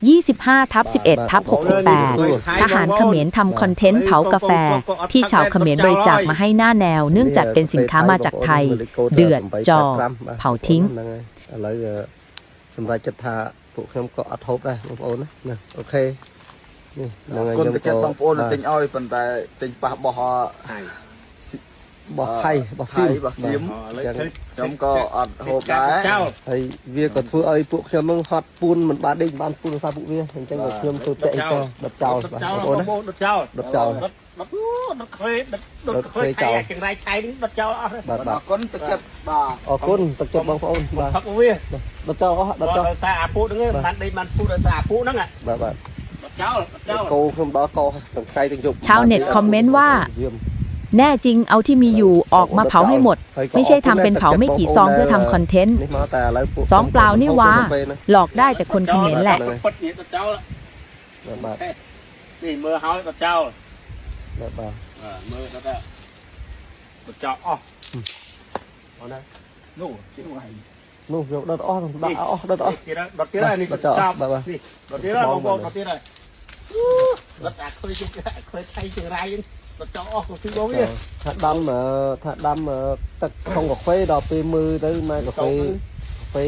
25/11/68 ทหารเขมรทำคอนเทนต์เผากาแฟที่ชาวเขมรบริจาคมาให้หน้าแนวเนื่องจากเป็นสินค้ามาจากไทยเดือดจอเผาทิ้งสำหรับจัดท่าพวกខ្ញុំក៏អត់ហូបដែរបងប្អូនណាអូខេនេះហ្នឹងហើយខ្ញុំក៏បងប្អូនទិញឲ្យប៉ុន្តែទិញប៉ះបោះថៃបោះថៃបោះសៀមបោះសៀមខ្ញុំក៏អត់ហូបដែរហើយវាក៏ធ្វើឲ្យពួកខ្ញុំនឹងហត់ពួនមិនបានដេកបានពួនដោយសារពួកវាអញ្ចឹងខ្ញុំទៅតែអីក៏ដុតចោលបងប្អូនណាដុតចោលដុតចោលដុតខេចោលចង្រៃថៃនេះដុតចោលអស់បាទអរគុណទឹកចិត្តបាទអរគុណទឹកចិត្តបងប្អូនបាទផឹកវាដុតចោលអស់ដុតចោលតែអាពូហ្នឹងបានដេកបានពូដោយសារអាពូហ្នឹងបាទគោខ្ញុំដល់កោទាំងថ្ងៃទាំងយប់ชาวเน็ตคอมเมนต์ว่าแน่จริงเอาที่มีอยู่ออกมาเผาให้หมดไม่ใช่ทำเป็นเผาไม่กี่ซองเพื่อทำคอนเทนต์ซองเปล่านี่ว่าหลอกได้แต่คนเขมรแหละนี่มือเฮาตัวเจ้ามือตัวเจ้าอ๋อนู่นนู่นđợt đó đợt đó đợt kia đâyนี่đợtเจ้าđợt kia đâyបងđợt kia đây đợt à khơi chung cái khơi thay chừng rai đợtเจ้าอ๋อคือบ่វាថាដាំទឹកក្នុងកាហ្វេដល់ពេលមើលទៅមកកាហ្វេ